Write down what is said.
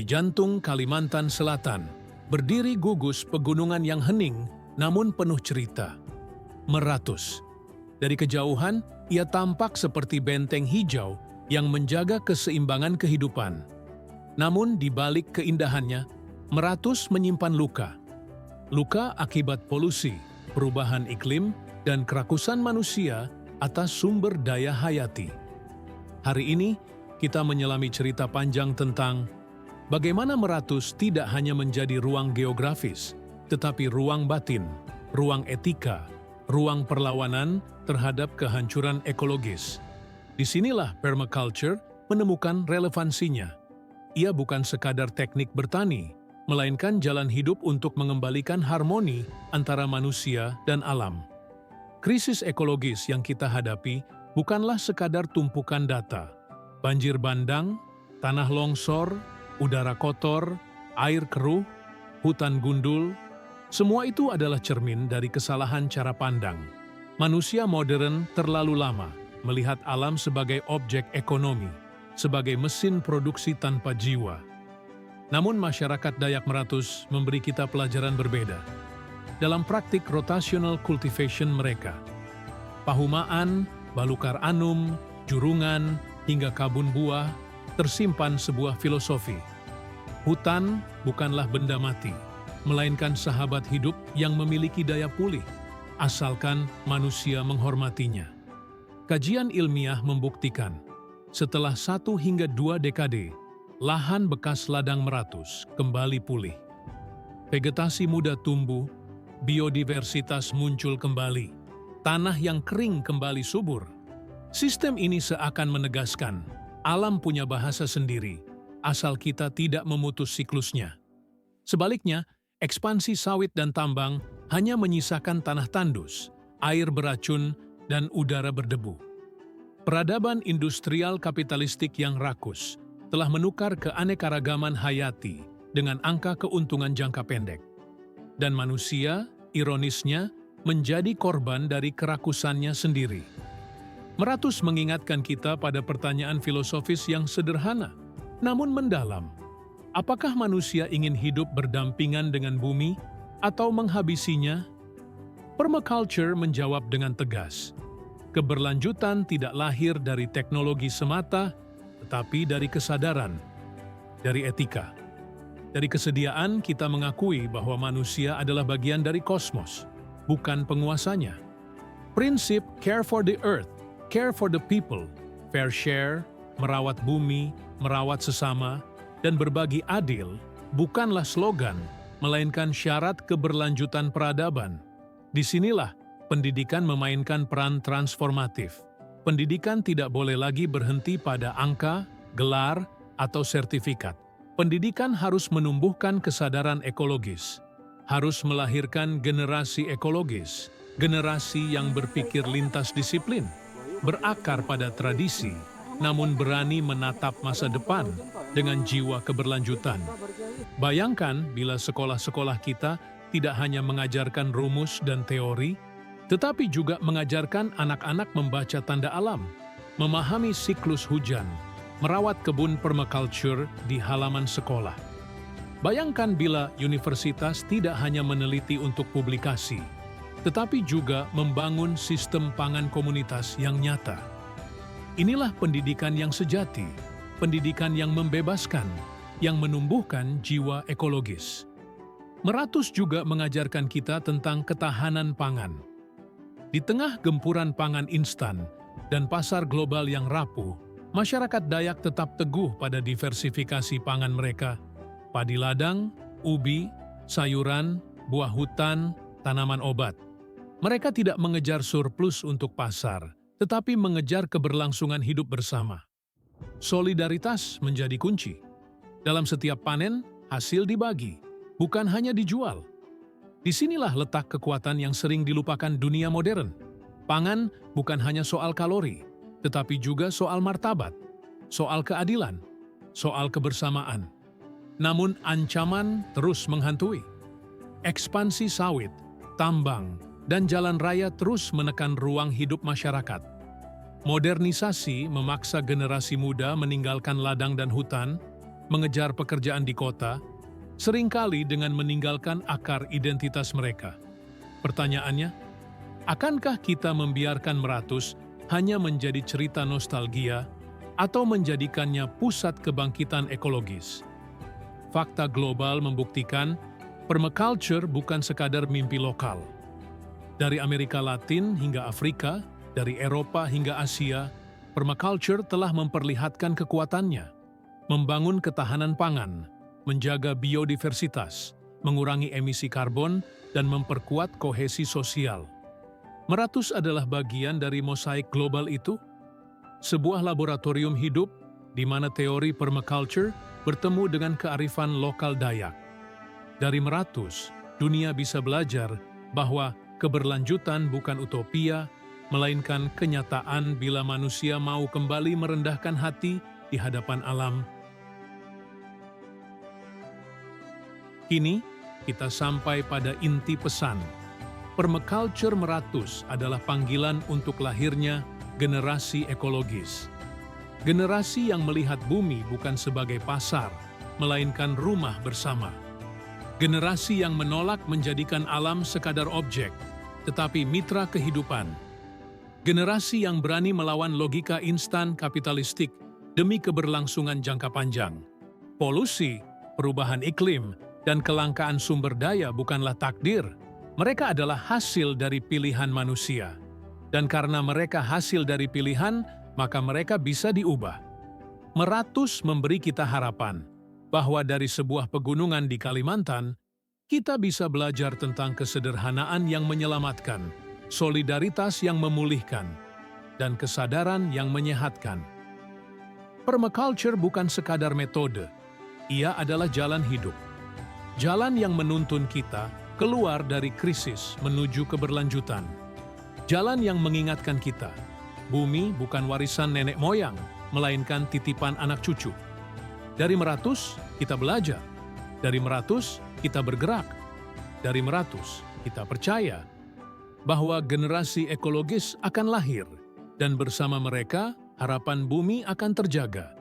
jantung Kalimantan Selatan, berdiri gugus pegunungan yang hening namun penuh cerita. Meratus. Dari kejauhan, ia tampak seperti benteng hijau yang menjaga keseimbangan kehidupan. Namun di balik keindahannya, Meratus menyimpan luka. Luka akibat polusi, perubahan iklim, dan kerakusan manusia atas sumber daya hayati. Hari ini, kita menyelami cerita panjang tentang bagaimana Meratus tidak hanya menjadi ruang geografis, tetapi ruang batin, ruang etika, ruang perlawanan terhadap kehancuran ekologis. Disinilah permaculture menemukan relevansinya. Ia bukan sekadar teknik bertani, melainkan jalan hidup untuk mengembalikan harmoni antara manusia dan alam. Krisis ekologis yang kita hadapi bukanlah sekadar tumpukan data. Banjir bandang, tanah longsor, udara kotor, air keruh, hutan gundul, semua itu adalah cermin dari kesalahan cara pandang. Manusia modern terlalu lama melihat alam sebagai objek ekonomi, sebagai mesin produksi tanpa jiwa. Namun masyarakat Dayak Meratus memberi kita pelajaran berbeda. Dalam praktik rotational cultivation mereka, Pahumaan, Balukar Anum, Jurungan, hingga Kabun Buah, tersimpan sebuah filosofi. Hutan bukanlah benda mati, melainkan sahabat hidup yang memiliki daya pulih, asalkan manusia menghormatinya. Kajian ilmiah membuktikan, setelah 1 hingga 2 dekade, lahan bekas ladang Meratus kembali pulih. Vegetasi muda tumbuh, biodiversitas muncul kembali, tanah yang kering kembali subur. Sistem ini seakan menegaskan, alam punya bahasa sendiri, asal kita tidak memutus siklusnya. Sebaliknya, ekspansi sawit dan tambang hanya menyisakan tanah tandus, air beracun, dan udara berdebu. Peradaban industrial kapitalistik yang rakus telah menukar keanekaragaman hayati dengan angka keuntungan jangka pendek. Dan manusia, ironisnya, menjadi korban dari kerakusannya sendiri. Meratus mengingatkan kita pada pertanyaan filosofis yang sederhana, namun mendalam. Apakah manusia ingin hidup berdampingan dengan bumi atau menghabisinya? Permaculture menjawab dengan tegas. Keberlanjutan tidak lahir dari teknologi semata, tetapi dari kesadaran, dari etika. Dari kesediaan kita mengakui bahwa manusia adalah bagian dari kosmos, bukan penguasanya. Prinsip care for the earth, care for the people, fair share, merawat bumi, merawat sesama, dan berbagi adil bukanlah slogan, melainkan syarat keberlanjutan peradaban. Disinilah pendidikan memainkan peran transformatif. Pendidikan tidak boleh lagi berhenti pada angka, gelar, atau sertifikat. Pendidikan harus menumbuhkan kesadaran ekologis, harus melahirkan generasi ekologis, generasi yang berpikir lintas disiplin, berakar pada tradisi, namun berani menatap masa depan dengan jiwa keberlanjutan. Bayangkan bila sekolah-sekolah kita tidak hanya mengajarkan rumus dan teori, tetapi juga mengajarkan anak-anak membaca tanda alam, memahami siklus hujan, merawat kebun permaculture di halaman sekolah. Bayangkan bila universitas tidak hanya meneliti untuk publikasi, tetapi juga membangun sistem pangan komunitas yang nyata. Inilah pendidikan yang sejati, pendidikan yang membebaskan, yang menumbuhkan jiwa ekologis. Meratus juga mengajarkan kita tentang ketahanan pangan. Di tengah gempuran pangan instan dan pasar global yang rapuh, masyarakat Dayak tetap teguh pada diversifikasi pangan mereka. Padi ladang, ubi, sayuran, buah hutan, tanaman obat. Mereka tidak mengejar surplus untuk pasar, tetapi mengejar keberlangsungan hidup bersama. Solidaritas menjadi kunci. Dalam setiap panen, hasil dibagi, bukan hanya dijual. Disinilah letak kekuatan yang sering dilupakan dunia modern. Pangan bukan hanya soal kalori, tetapi juga soal martabat, soal keadilan, soal kebersamaan. Namun ancaman terus menghantui. Ekspansi sawit, tambang, dan jalan raya terus menekan ruang hidup masyarakat. Modernisasi memaksa generasi muda meninggalkan ladang dan hutan, mengejar pekerjaan di kota, seringkali dengan meninggalkan akar identitas mereka. Pertanyaannya, akankah kita membiarkan Meratus hanya menjadi cerita nostalgia atau menjadikannya pusat kebangkitan ekologis? Fakta global membuktikan permaculture bukan sekadar mimpi lokal. Dari Amerika Latin hingga Afrika, dari Eropa hingga Asia, permaculture telah memperlihatkan kekuatannya, membangun ketahanan pangan, menjaga biodiversitas, mengurangi emisi karbon, dan memperkuat kohesi sosial. Meratus adalah bagian dari mosaik global itu, sebuah laboratorium hidup di mana teori permaculture bertemu dengan kearifan lokal Dayak. Dari Meratus, dunia bisa belajar bahwa keberlanjutan bukan utopia, melainkan kenyataan bila manusia mau kembali merendahkan hati di hadapan alam. Kini, kita sampai pada inti pesan. Permaculture Meratus adalah panggilan untuk lahirnya generasi ekologis. Generasi yang melihat bumi bukan sebagai pasar, melainkan rumah bersama. Generasi yang menolak menjadikan alam sekadar objek, tetapi mitra kehidupan. Generasi yang berani melawan logika instan kapitalistik demi keberlangsungan jangka panjang. Polusi, perubahan iklim, dan kelangkaan sumber daya bukanlah takdir. Mereka adalah hasil dari pilihan manusia. Dan karena mereka hasil dari pilihan, maka mereka bisa diubah. Meratus memberi kita harapan bahwa dari sebuah pegunungan di Kalimantan, kita bisa belajar tentang kesederhanaan yang menyelamatkan, solidaritas yang memulihkan, dan kesadaran yang menyehatkan. Permaculture bukan sekadar metode, ia adalah jalan hidup. Jalan yang menuntun kita keluar dari krisis menuju keberlanjutan. Jalan yang mengingatkan kita, bumi bukan warisan nenek moyang, melainkan titipan anak cucu. Dari Meratus, kita belajar. Dari Meratus, kita bergerak. Dari Meratus, kita percaya bahwa generasi ekologis akan lahir, dan bersama mereka, harapan bumi akan terjaga.